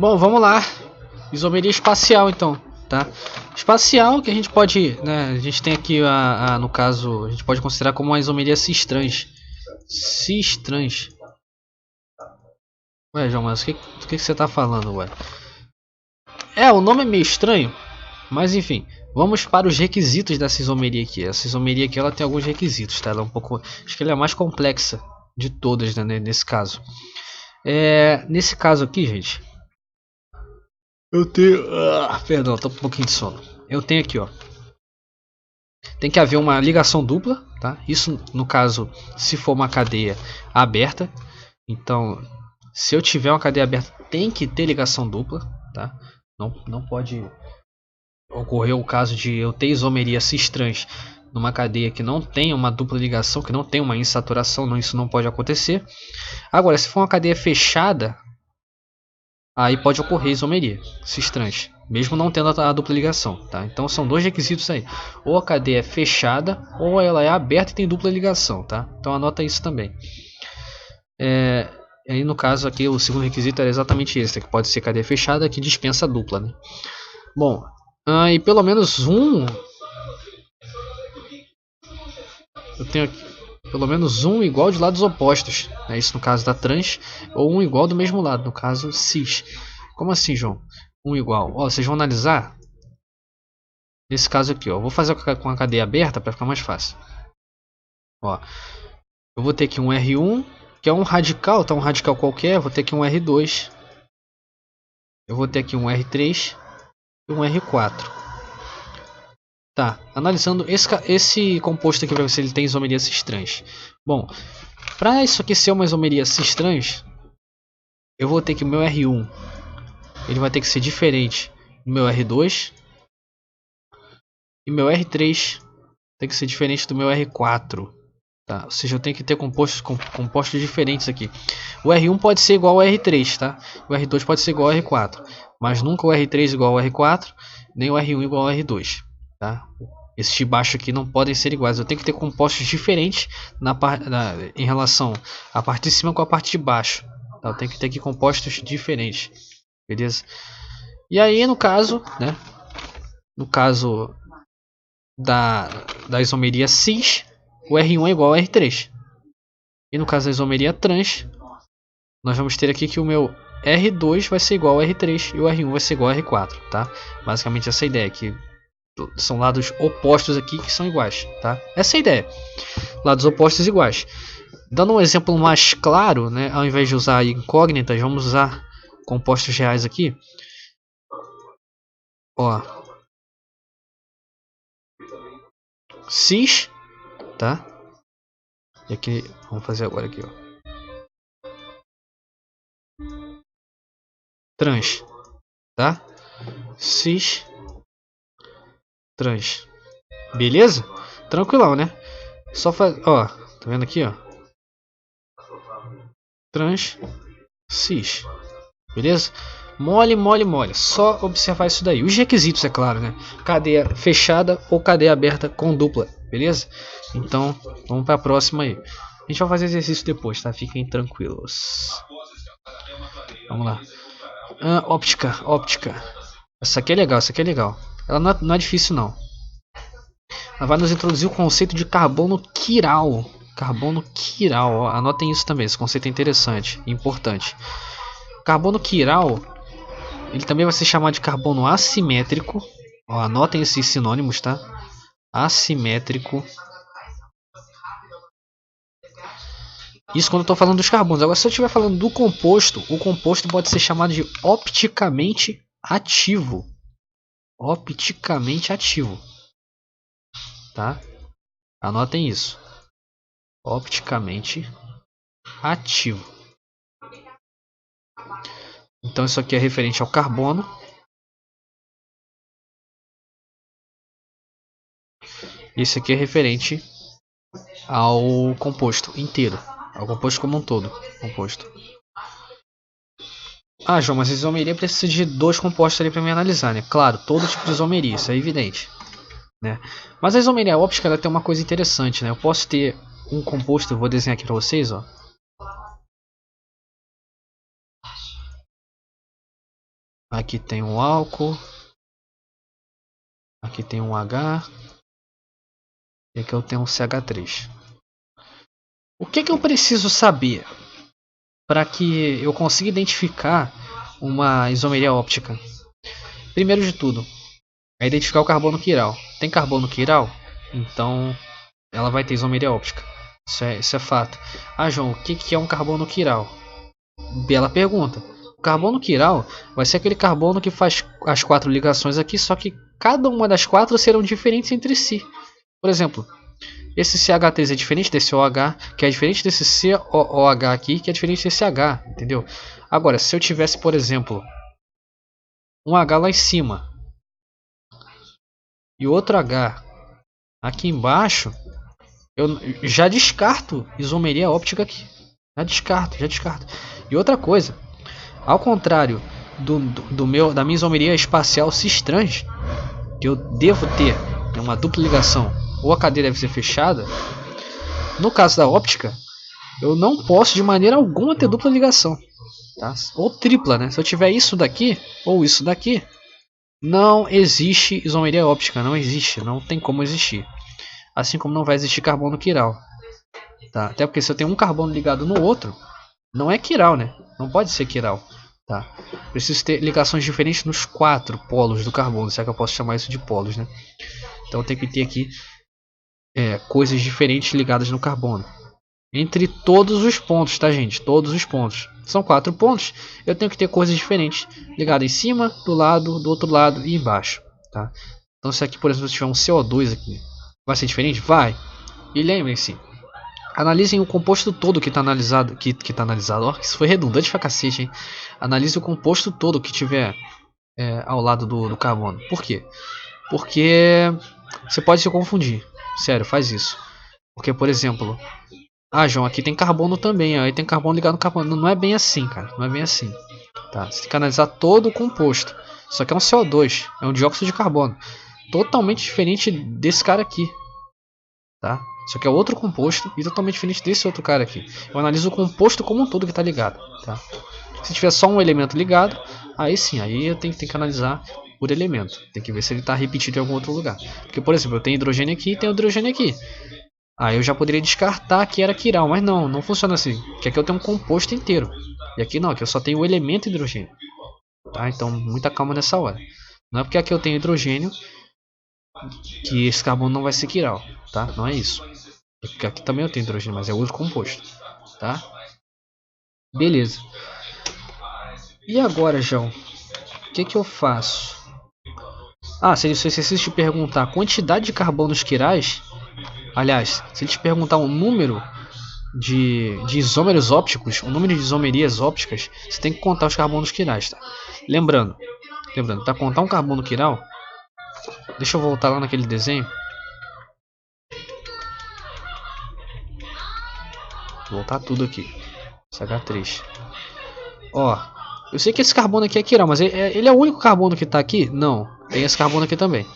Bom, vamos lá. Isomeria espacial, então, tá? Espacial que a gente pode, né? A gente tem aqui no caso, a gente pode considerar como uma isomeria cis-trans. Cis-trans. Ué, João, mas o que você tá falando, ué? O nome é meio estranho, mas enfim. Vamos para os requisitos dessa isomeria aqui. Essa isomeria aqui ela tem alguns requisitos, tá? Ela é um pouco, acho que ela é a mais complexa de todas, né, nesse caso. Nesse caso aqui, gente, eu tenho, perdão, tô com um pouquinho de sono. Eu tenho aqui, ó. Tem que haver uma ligação dupla, tá? Isso no caso, se for uma cadeia aberta. Então, se eu tiver uma cadeia aberta, tem que ter ligação dupla, tá? Não pode ocorrer o caso de eu ter isomeria cis-trans numa cadeia que não tem uma dupla ligação, que não tem uma insaturação, não, isso não pode acontecer. Agora, se for uma cadeia fechada, aí pode ocorrer isomeria cis-trans, mesmo não tendo a dupla ligação, tá? Então são dois requisitos aí. Ou a cadeia é fechada, ou ela é aberta e tem dupla ligação, tá? Então anota isso também. Aí no caso aqui o segundo requisito era exatamente esse, que pode ser cadeia fechada que dispensa dupla, né? Bom, e pelo menos eu tenho aqui pelo menos um igual de lados opostos, né? Isso no caso da trans, ou um igual do mesmo lado, no caso cis. Como assim, João? Um igual. Ó, vocês vão analisar nesse caso aqui, ó. Vou fazer com a cadeia aberta para ficar mais fácil. Ó, eu vou ter aqui um R1, que é um radical, tá? Um radical qualquer. Vou ter aqui um R2. Eu vou ter aqui um R3 e um R4. Tá, analisando esse composto aqui para ver se ele tem isomeria cis-trans. Bom, para isso aqui ser uma isomeria cis-trans, eu vou ter que o meu R1 ele vai ter que ser diferente do meu R2 e meu R3 tem que ser diferente do meu R4. Tá? Ou seja, eu tenho que ter compostos diferentes aqui. O R1 pode ser igual ao R3, tá? O R2 pode ser igual ao R4, mas nunca o R3 igual ao R4, nem o R1 igual ao R2. Tá? Esses de baixo aqui não podem ser iguais. Eu tenho que ter compostos diferentes em relação à parte de cima com a parte de baixo. Tá? Eu tenho que ter aqui compostos diferentes. Beleza? E aí no caso, né? No caso da isomeria cis, o R1 é igual ao R3. E no caso da isomeria trans, nós vamos ter aqui que o meu R2 vai ser igual ao R3 e o R1 vai ser igual ao R4, tá? Basicamente essa é a ideia, que são lados opostos aqui que são iguais, tá? Essa é a ideia. Lados opostos iguais. Dando um exemplo mais claro, né, ao invés de usar incógnitas, vamos usar compostos reais aqui. Ó. Cis, tá? E aqui, vamos fazer agora aqui, ó. Trans, tá? Cis, trans. Beleza? Tranquilão, né? Só fazer, ó, tá vendo aqui, ó? Trans, cis. Beleza? Mole, mole, mole. Só observar isso daí. Os requisitos, é claro, né? Cadeia fechada ou cadeia aberta com dupla. Beleza? Então, vamos para a próxima aí. A gente vai fazer exercício depois, tá? Fiquem tranquilos. Vamos lá. Óptica. Essa aqui é legal, essa aqui é legal. Ela não é difícil, não. Ela vai nos introduzir o conceito de carbono quiral. Carbono quiral, ó. Anotem isso também. Esse conceito é interessante e importante. Carbono quiral, ele também vai ser chamado de carbono assimétrico. Ó, anotem esses sinônimos, tá? Assimétrico. Isso quando eu estou falando dos carbonos. Agora, se eu estiver falando do composto, o composto pode ser chamado de opticamente ativo. Opticamente ativo. Tá? Anotem isso. Opticamente ativo. Então isso aqui é referente ao carbono. Isso aqui é referente ao composto inteiro. Ao composto como um todo. Composto. Ah, João, mas a isomeria precisa de dois compostos ali para me analisar, né? Claro, todo tipo de isomeria, isso é evidente. Né? Mas a isomeria óptica ela tem uma coisa interessante, né? Eu posso ter um composto, eu vou desenhar aqui para vocês, ó. Aqui tem um álcool. Aqui tem um H. E aqui eu tenho um CH3. O que eu preciso saber para que eu consiga identificar uma isomeria óptica? Primeiro de tudo, é identificar o carbono quiral. Tem carbono quiral? Então ela vai ter isomeria óptica. Isso é fato. Ah, João, o que é um carbono quiral? Bela pergunta. O carbono quiral vai ser aquele carbono que faz as 4 ligações aqui, só que cada uma das 4 serão diferentes entre si. Por exemplo, esse CH3 é diferente desse OH, que é diferente desse COOH aqui, que é diferente desse H, entendeu? Agora, se eu tivesse, por exemplo, um H lá em cima e outro H aqui embaixo, eu já descarto isomeria óptica aqui. Já descarto. E outra coisa, ao contrário da minha isomeria espacial cis-trans, que eu devo ter uma dupla ligação ou a cadeia deve ser fechada, no caso da óptica, eu não posso de maneira alguma ter dupla ligação, tá? Ou tripla, né? Se eu tiver isso daqui ou isso daqui, não existe isomeria óptica, não existe, não tem como existir. Assim como não vai existir carbono quiral, tá? Até porque se eu tenho um carbono ligado no outro, não é quiral, né? Não pode ser quiral, tá? Preciso ter ligações diferentes nos 4 polos do carbono, se é que eu posso chamar isso de polos, né? Então eu tenho que ter aqui coisas diferentes ligadas no carbono. Entre todos os pontos, tá, gente? Todos os pontos. São 4 pontos. Eu tenho que ter coisas diferentes ligadas em cima, do lado, do outro lado e embaixo, tá? Então se aqui, por exemplo, se tiver um CO2 aqui, vai ser diferente? Vai. E lembrem-se, analisem o composto todo que está analisado. Ó, isso foi redundante pra cacete, hein? Analise o composto todo que tiver ao lado do carbono. Por quê? Porque você pode se confundir. Sério, faz isso. Porque, por exemplo, João, aqui tem carbono também. Aí tem carbono ligado no carbono. Não é bem assim, cara. Não é bem assim. Tá? Você tem que analisar todo o composto. Isso aqui é um CO2. É um dióxido de carbono. Totalmente diferente desse cara aqui. Tá? Isso aqui é outro composto e totalmente diferente desse outro cara aqui. Eu analiso o composto como um todo que está ligado. Tá? Se tiver só um elemento ligado, aí sim, aí eu tenho que analisar por elemento. Tem que ver se ele está repetido em algum outro lugar. Porque, por exemplo, eu tenho hidrogênio aqui e tenho hidrogênio aqui. Aí eu já poderia descartar que era quiral, mas não funciona assim. Porque aqui eu tenho um composto inteiro. E aqui não, aqui eu só tenho o elemento hidrogênio. Tá? Então, muita calma nessa hora. Não é porque aqui eu tenho hidrogênio que esse carbono não vai ser quiral, tá? Não é isso. É porque aqui também eu tenho hidrogênio, mas é outro composto, tá? Beleza. E agora, João? O que eu faço? Se ele te perguntar a quantidade de carbonos quirais, aliás, se ele te perguntar um número de isômeros ópticos, o número de isomerias ópticas, você tem que contar os carbonos quirais, tá? Lembrando, para contar um carbono quiral, deixa eu voltar lá naquele desenho. Vou voltar tudo aqui. CH3. Ó, eu sei que esse carbono aqui é quiral, mas ele é o único carbono que está aqui? Não, tem esse carbono aqui também.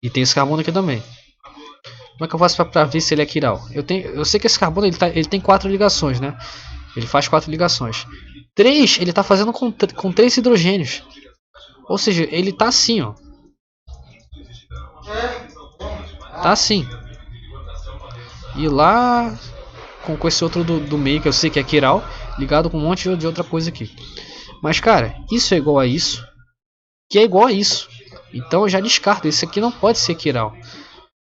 E tem esse carbono aqui também. Como é que eu faço para ver se ele é quiral? Eu sei que esse carbono ele tem 4 ligações, né? Ele faz 4 ligações. 3 ele está fazendo com 3 hidrogênios. Ou seja, ele está assim, ó. Tá assim. E lá com esse outro do meio que eu sei que é quiral, ligado com um monte de outra coisa aqui. Mas cara, isso é igual a isso, que é igual a isso. Então eu já descarto, esse aqui não pode ser quiral.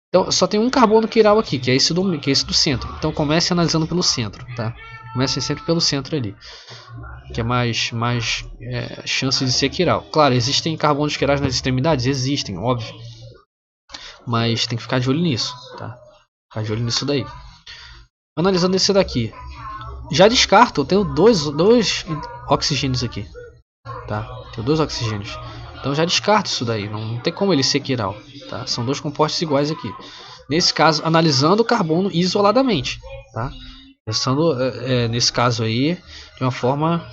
Então só tem um carbono quiral aqui, que é esse do centro. Então comece analisando pelo centro, tá? Comece sempre pelo centro ali, que é mais chance de ser quiral. Claro, existem carbonos quirais nas extremidades? Existem, óbvio. Mas tem que ficar de olho nisso, tá? Ficar de olho nisso daí. Analisando esse daqui, já descarto, eu tenho dois oxigênios aqui, tá? Tenho 2 oxigênios. Então já descarto isso daí, não tem como ele ser quiral, tá? São 2 compostos iguais aqui. Nesse caso, analisando o carbono isoladamente, tá? Pensando nesse caso aí de uma forma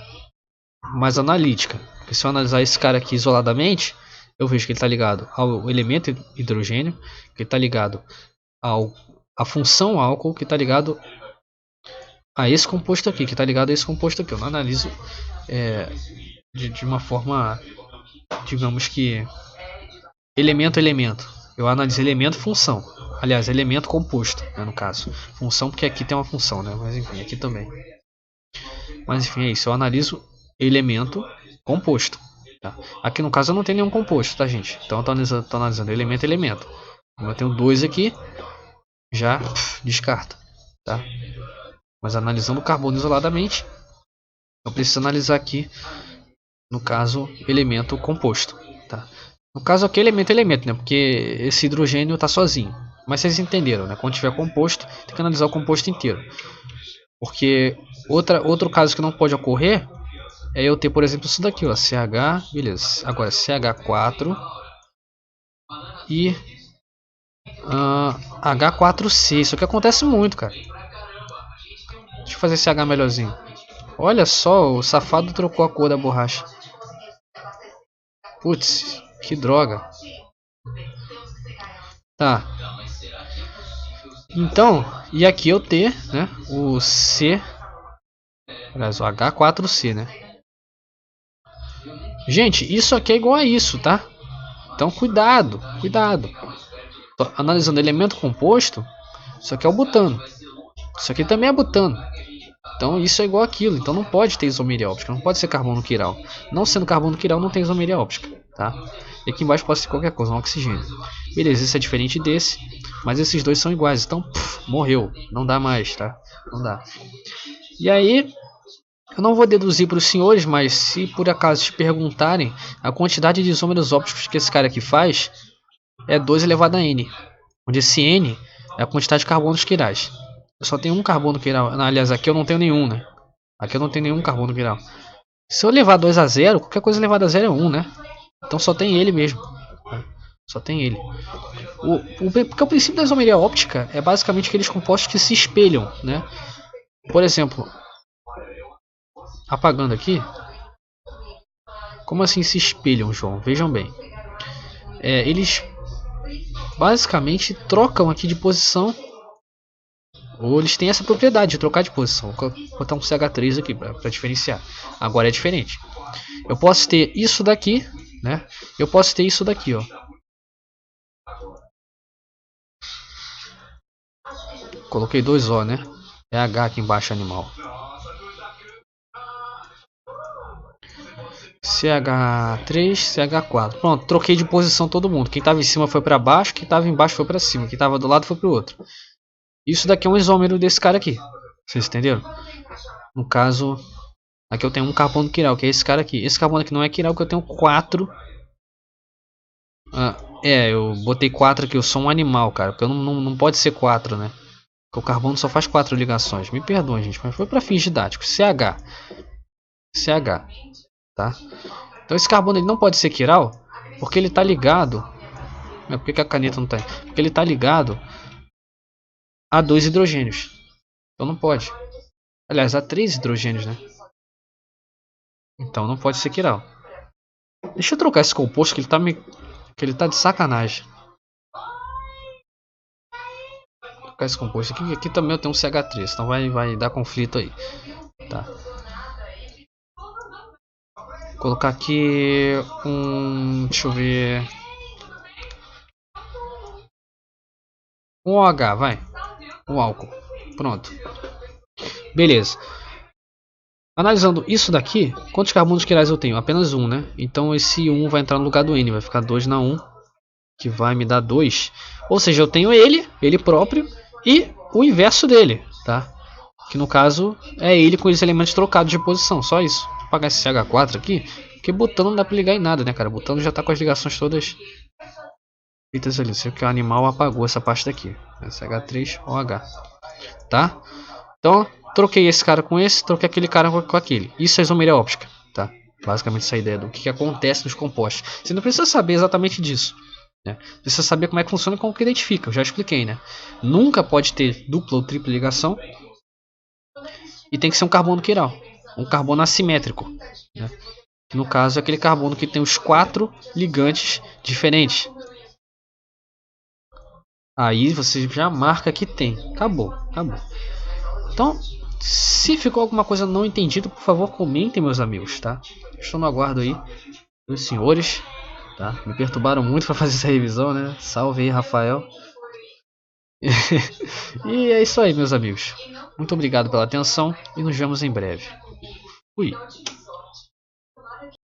mais analítica. Porque se eu analisar esse cara aqui isoladamente, eu vejo que ele está ligado ao elemento hidrogênio, que está ligado à função álcool, que está ligado a esse composto aqui, que está ligado a esse composto aqui. Eu não analiso de uma forma, digamos que elemento a elemento. Eu analiso elemento função. Aliás, elemento composto, né, no caso. Função porque aqui tem uma função, né? Mas enfim, aqui também. Mas enfim, é isso. Eu analiso elemento composto. Tá? Aqui no caso eu não tenho nenhum composto, tá, gente? Então eu tô analisando elemento a elemento. Como eu tenho dois aqui, já descarta. Tá? Mas analisando o carbono isoladamente, eu preciso analisar aqui, no caso, elemento composto. Tá? No caso aqui, elemento a elemento, né? Porque esse hidrogênio está sozinho. Mas vocês entenderam, né? Quando tiver composto, tem que analisar o composto inteiro. Porque outro caso que não pode ocorrer é eu ter, por exemplo, isso daqui, ó, CH, beleza. Agora CH4 e H4C. Isso aqui acontece muito, cara. Deixa eu fazer CH melhorzinho. Olha só, o safado trocou a cor da borracha. Putz, que droga. Tá. Então, e aqui eu ter, né, o C, aliás, o H4C, né? Gente, isso aqui é igual a isso, tá? Então cuidado, cuidado. Tô analisando elemento composto, isso aqui é o butano. Isso aqui também é butano. Então isso é igual aquilo, então não pode ter isomeria óptica, não pode ser carbono quiral. Não sendo carbono quiral, não tem isomeria óptica, tá? E aqui embaixo pode ser qualquer coisa, um oxigênio. Beleza, esse é diferente desse, mas esses dois são iguais, então morreu, não dá mais, tá? Não dá. E aí, eu não vou deduzir para os senhores, mas se por acaso te perguntarem, a quantidade de isômeros ópticos que esse cara aqui faz é 2 elevado a n, onde esse n é a quantidade de carbonos quirais. Eu só tenho um carbono quiral, aliás, aqui eu não tenho nenhum, né? Aqui eu não tenho nenhum carbono quiral. Se eu levar 2 a 0, qualquer coisa elevada a 0 é 1, né? Então só tem ele mesmo. Só tem ele. Porque o princípio da isomeria óptica é basicamente aqueles compostos que se espelham, né? Por exemplo, apagando aqui. Como assim se espelham, João? Vejam bem. Eles basicamente trocam aqui de posição. Ou eles têm essa propriedade de trocar de posição. Vou botar um CH3 aqui para diferenciar. Agora é diferente. Eu posso ter isso daqui, né? Eu posso ter isso daqui, ó. Coloquei 2 O, né? É H aqui embaixo, animal. CH3, CH4. Pronto, troquei de posição todo mundo. Quem estava em cima foi para baixo, quem estava embaixo foi para cima, quem estava do lado foi para o outro. Isso daqui é um isômero desse cara aqui. Vocês entenderam? No caso, aqui eu tenho um carbono quiral, que é esse cara aqui. Esse carbono aqui não é quiral, porque eu tenho 4. Eu botei 4 aqui, eu sou um animal, cara. Porque não pode ser 4, né? Porque o carbono só faz 4 ligações. Me perdoem, gente, mas foi para fins didáticos. CH. Tá? Então esse carbono ele não pode ser quiral, porque ele está ligado. Por que a caneta não está aí? Porque ele está ligado a 2 hidrogênios. Então não pode. Aliás, há 3 hidrogênios, né? Então não pode ser quiral. Deixa eu trocar esse composto que ele tá de sacanagem. Vou trocar esse composto aqui também eu tenho um CH3, então vai dar conflito aí. Tá. Vou colocar aqui deixa eu ver. Um OH, vai. Um álcool. Pronto. Beleza. Analisando isso daqui, quantos carbonos quirais eu tenho? Apenas um, né? Então esse 1 vai entrar no lugar do N, vai ficar 2 na 1, que vai me dar 2. Ou seja, eu tenho ele próprio, e o inverso dele, tá? Que no caso é ele com os elementos trocados de posição, só isso. Vou apagar esse CH4 aqui, porque botão não dá pra ligar em nada, né, cara? Botão já tá com as ligações todas feitas ali. Sei que o animal apagou essa parte daqui. CH3OH, tá? Então, troquei esse cara com esse, troquei aquele cara com aquele. Isso é isomeria óptica, tá? Basicamente essa ideia do que acontece nos compostos. Você não precisa saber exatamente disso, né? Precisa saber como é que funciona e como que identifica. Eu já expliquei, né? Nunca pode ter dupla ou tripla ligação. E tem que ser um carbono quiral. Um carbono assimétrico, né? Que no caso é aquele carbono que tem os 4 ligantes diferentes. Aí você já marca que tem. Acabou. Então, Se ficou alguma coisa não entendida, por favor, comentem, meus amigos, tá? Estou no aguardo aí dos senhores, tá? Me perturbaram muito para fazer essa revisão, né? Salve aí, Rafael. E é isso aí, meus amigos. Muito obrigado pela atenção e nos vemos em breve. Fui.